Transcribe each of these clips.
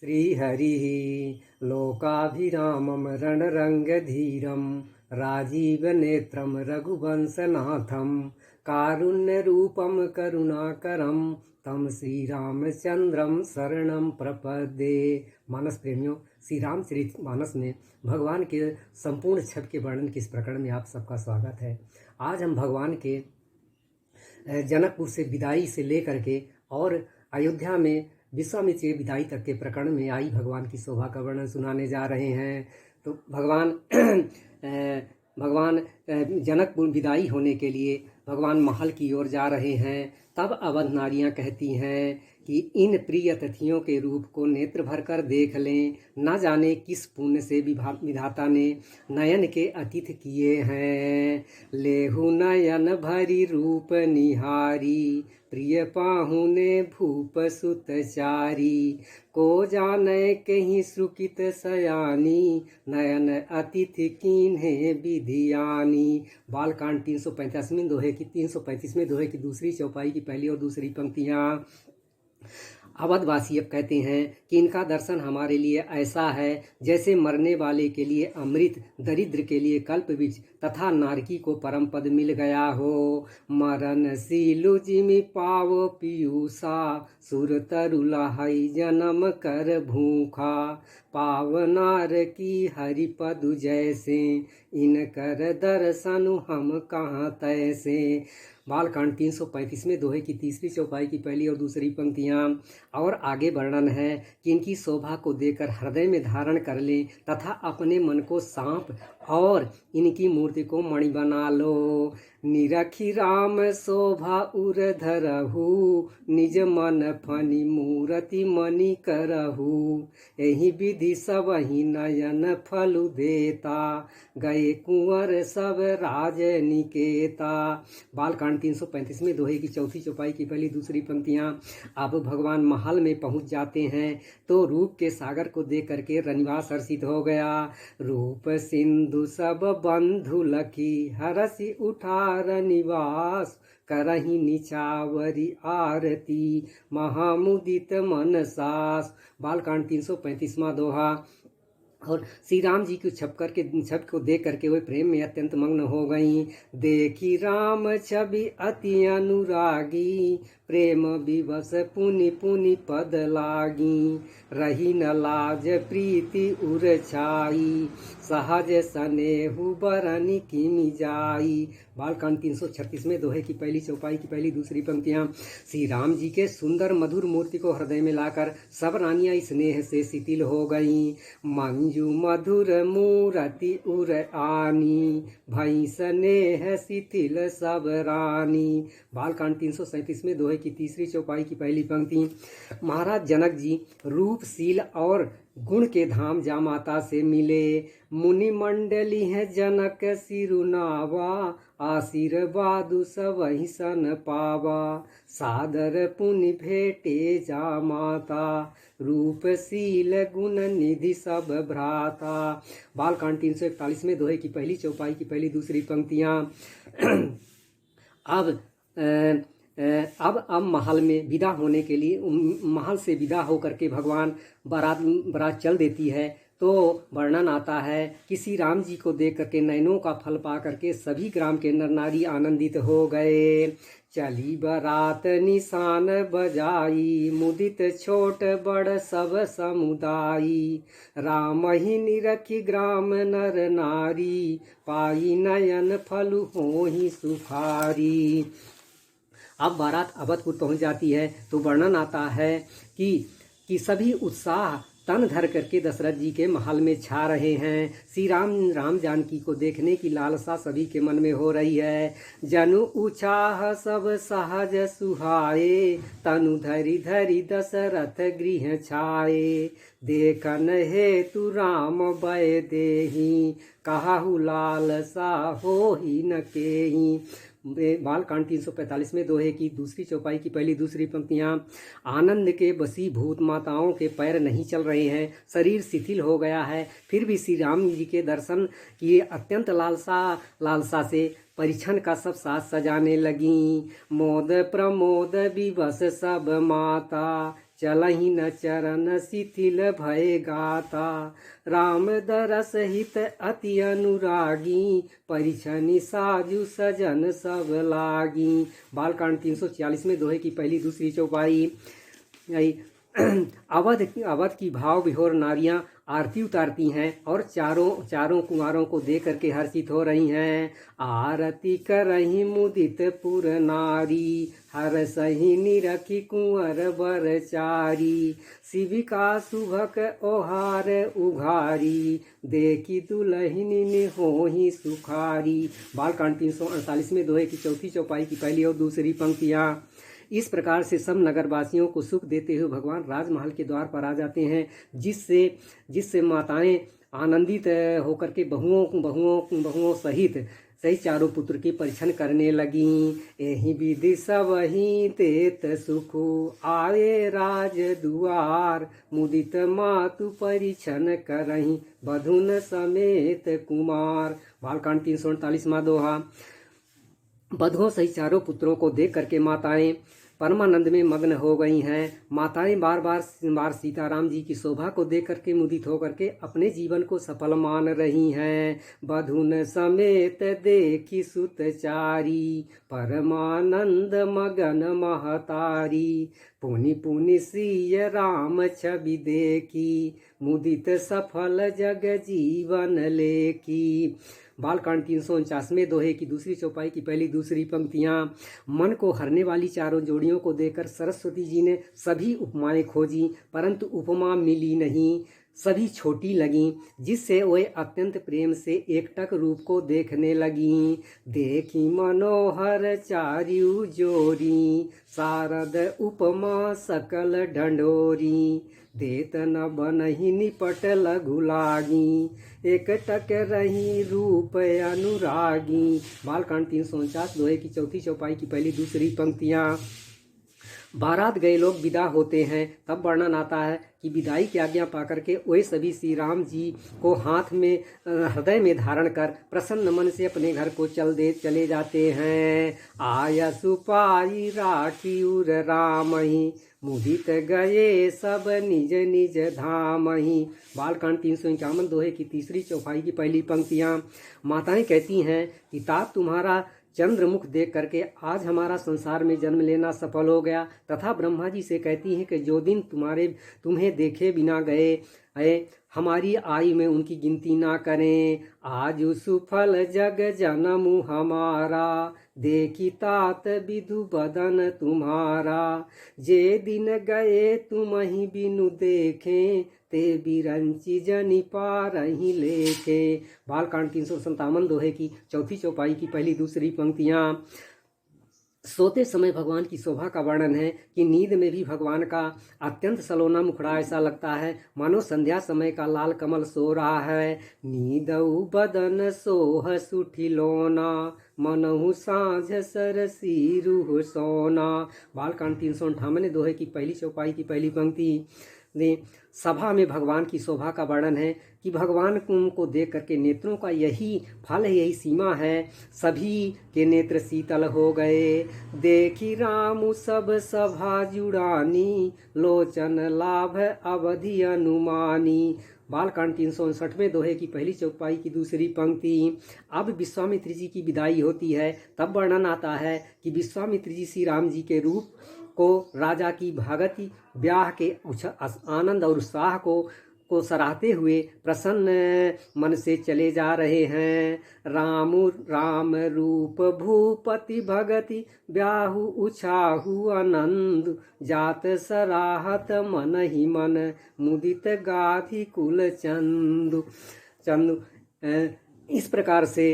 श्रीहरिः लोकाभिरामं रणरङ्गधीरं राजीवनेत्रं रघुवंशनाथं कारुण्यरूपं करुणाकरं तम श्रीरामचंद्रम शरणम प्रपद्ये। मानस प्रेमियों, श्री रामचरित मानस में भगवान के संपूर्ण छवि के वर्णन के इस प्रकरण में आप सबका स्वागत है। आज हम भगवान के जनकपुर से विदाई से लेकर के और अयोध्या में विश्वामित्र के विदाई तक के प्रकरण में आई भगवान की शोभा का वर्णन सुनाने जा रहे हैं। तो भगवान जनकपुर विदाई होने के लिए भगवान महल की ओर जा रहे हैं। तब अवध नारियां कहती हैं कि इन प्रिय अतिथियों के रूप को नेत्र भर कर देख लें, न जाने किस पुण्य से विधाता ने नयन के अतिथि किए हैं। लेहु नयन भरी रूप निहारी, प्रिय पाहुने भूप सुत चारी। को जाने कहीं सुकित सयानी, नयन अतिथि कीन्हे विधियानी। बालकांड 335वें दोहे की दूसरी चौपाई की पहली और दूसरी पंक्तियाँ। अवधवासी अब कहते हैं कि इनका दर्शन हमारे लिए ऐसा है जैसे मरने वाले के लिए अमृत, दरिद्र के लिए कल्पवृक्ष तथा नारकी को परम पद मिल गया हो। मरण सीलु जिमि पावो पीयूषा, सुर तरुला हई जन्म कर भूखा। पावनार की हरिपदु जैसे, इन कर दर्शनु हम कहाँ तैसे। बालकांड 335वें दोहे की तीसरी चौपाई की पहली और दूसरी पंक्तियाँ। और आगे वर्णन है कि इनकी शोभा को देखकर हृदय में धारण कर लें तथा अपने मन को सांप और इनकी मूर्ति को मणि बना लो। निरखी राम शोभा उर धरहु, निज मन फनी मूर्ति मणि करहु। यही विधि सब ही नयन फलु देता, गए कुंवर सब राज निकेता। बालकांड 335वें दोहे की चौथी चौपाई की पहली दूसरी पंक्तियाँ। अब भगवान महल में पहुंच जाते हैं तो रूप के सागर को देख करके रनिवास हर्षित हो गया। रूप सिंधु सब बंधु लखी, हरसि उठा रनिवास। करही निचावरी आरती, महामुदित मन सास। बालकांड 335वां दोहा। और श्री राम जी की छप को देख करके वे प्रेम में अत्यंत मग्न हो गईं। देखी राम छवि अति अनुरागी, प्रेम विवश पुनि पुनि पद लागी। रही न लाज प्रीति उर छाई, सहज स्नेहु बरनि किमि जाई। बालकांड 336वें दोहे की पहली चौपाई की पहली दूसरी पंक्तियाँ। श्री राम जी के सुंदर मधुर मूर्ति को हृदय में लाकर सब रानियां स्नेह से शिथिल हो गईं। मंजू मधुर मूरति उर आनी, भई स्नेह शिथिल सब रानी। बालकांड 337वें दोहे की तीसरी चौपाई की पहली पंक्ति। महाराज जनक जी रूपशील और गुण के धाम जामाता से मिले। मुनि मंडली है जनक सिरुनावा, आशीर्वादु सबहि सन पावा। सादर पुनि भेटे जामाता, रूपशील गुण निधि सब भ्राता। बालकांड 341वें दोहे की पहली चौपाई की पहली दूसरी पंक्तियाँ। अब महल में विदा होने के लिए महल से विदा होकर के भगवान बारात चल देती है तो वर्णन आता है कि श्री राम जी को देख करके नयनों का फल पा करके सभी ग्राम के नर नारी आनंदित हो गए। चली बारात निशान बजाई, मुदित छोट बड़ सब समुदायी। राम ही निरखी ग्राम नर नारी, पाई नयन फलु होहि सुखारी। अब बारात अवधपुर पहुंच जाती है तो वर्णन आता है कि सभी उत्साह तन धर करके दशरथ जी के महल में छा रहे हैं। श्री राम जानकी को देखने की लालसा सभी के मन में हो रही है। जनु उछाह सब सहज सुहाए, तनु धरि धरि दशरथ गृह छाए। देखन हेतु राम बय देहि, कहु लालसा होहि न केहि। बालकांड 345वें दोहे की दूसरी चौपाई की पहली दूसरी पंक्तियाँ। आनंद के वशीभूत माताओं के पैर नहीं चल रहे हैं, शरीर शिथिल हो गया है, फिर भी श्री राम जी के दर्शन की अत्यंत लालसा से परिछन का सब साज सजाने लगी। मोद प्रमोद विवश सब माता, चलहि न चरण शिथिल भय गाता। राम दरस हित अति अनुरागी, परिछनि साजु सजन सब लागी। बालकांड 346 में दोहे की पहली दूसरी चौपाई। अवध की भाव विभोर नारियां आरती उतारती हैं और चारों कुंवारों को देख करके हर्षित हो रही हैं। आरती करही मुदित पुर नारी, हर सही निरखी कुंवर बर चारी। शिविका शुभक ओहार उघारी, देखी दुलहिनी होही सुखारी। बालकांड 348 में दोहे की चौथी चौपाई की पहली और दूसरी पंक्तियां। इस प्रकार से सब नगरवासियों को सुख देते हुए भगवान राजमहल के द्वार पर आ जाते हैं, जिससे माताएं आनंदित होकर के बहुओं सहित सही चारों पुत्र की परिछन करने लगीं। एहि विधि सबहि तेत सुखु, आए राज दुआर। मुदित मातु परिछन करहीं, बधुन समेत कुमार। बालकांड 348वां दोहा। बधुओं सहित चारों पुत्रों को देख करके माताएं परमानंद में मग्न हो गई हैं। माताएं बार बार सीताराम जी की शोभा को देख करके मुदित होकर के अपने जीवन को सफल मान रही हैं। बधुन समेत देखी सुतचारी, परमानंद मगन महतारी। पुनि पुनि सिय राम छवि देखी, मुदित सफल जग जीवन लेखी। बालकांड 349 दोहे की दूसरी चौपाई की पहली दूसरी पंक्तियां। मन को हरने वाली चारों जोड़ियों को देखकर सरस्वती जी ने सभी उपमाएं खोजी, परंतु उपमा मिली नहीं, सभी छोटी लगीं, जिससे वे अत्यंत प्रेम से एकटक रूप को देखने लगीं। देखी मनोहर चारियु जोरी, शारद उपमा सकल ढंढोरी। देत न बनहि निपट लघु लागी, एकटक रही रूप अनुरागी। बालकांड 349 दोहे की चौथी चौपाई की पहली दूसरी पंक्तियां। बारात गए लोग विदा होते हैं, तब वर्णन आता है कि विदाई की आज्ञा पाकर के वे सभी श्री राम जी को हाथ में हृदय में धारण कर प्रसन्न मन से अपने घर को चले जाते हैं। आय सुपाई राखी उर रामहि, मुदित गए सब निज निज धामहि। बालकांड 351 दोहे की तीसरी चौपाई की पहली पंक्तियां। माताएं कहती हैं कि तात तुम्हारा चंद्रमुख देख करके आज हमारा संसार में जन्म लेना सफल हो गया, तथा ब्रह्मा जी से कहती हैं कि जो दिन तुम्हें देखे बिना गए हमारी आयु में उनकी गिनती ना करें। आज सुफल जग जन्म हमारा, देखी तात विधु बदन तुम्हारा। जे दिन गए तुम ही बिनु देखें, ते बिरंची जनि पारहि लेखे। बालकांड 357 दोहे की चौथी चौपाई की पहली दूसरी पंक्तियां। सोते समय भगवान की शोभा का वर्णन है कि नींद में भी भगवान का अत्यंत सलोना मुखड़ा ऐसा लगता है मानो संध्या समय का लाल कमल सो रहा है। नीदऊ बदन सोह सुठिलोना, मनहु साँझ सरसी रूह सोना। बालकांड 358 दोहे की पहली चौपाई की पहली पंक्ति। सभा में भगवान की शोभा का वर्णन है कि भगवान को देख करके नेत्रों का यही फल है, यही सीमा है। सभी के नेत्र शीतल हो गए। देखी राम सब सभा जुड़ानी, लोचन लाभ अवधि अनुमानी। बालकांड 359 दोहे की पहली चौपाई की दूसरी पंक्ति। अब विश्वामित्र जी की विदाई होती है, तब वर्णन आता है कि विश्वामित्र जी श्री राम जी के रूप को, राजा की भागति ब्याह के आनंद और उत्साह को सराहते हुए प्रसन्न मन से चले जा रहे हैं। राम रूप भूपति भगति, ब्याहु उछाहु आनंद, जात सराहत मन ही मन, मुदित गाधि कुल चंदु। इस प्रकार से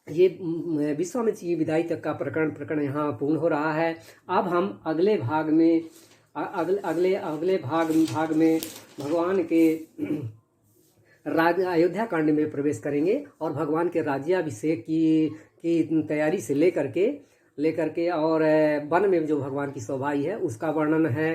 ये विश्वामित्र की विदाई तक का प्रकरण यहाँ पूर्ण हो रहा है। अब हम अगले भाग में अगले भाग में भगवान के अयोध्या कांड में प्रवेश करेंगे और भगवान के राज्याभिषेक की तैयारी से लेकर के और वन में जो भगवान की शोभा है उसका वर्णन है।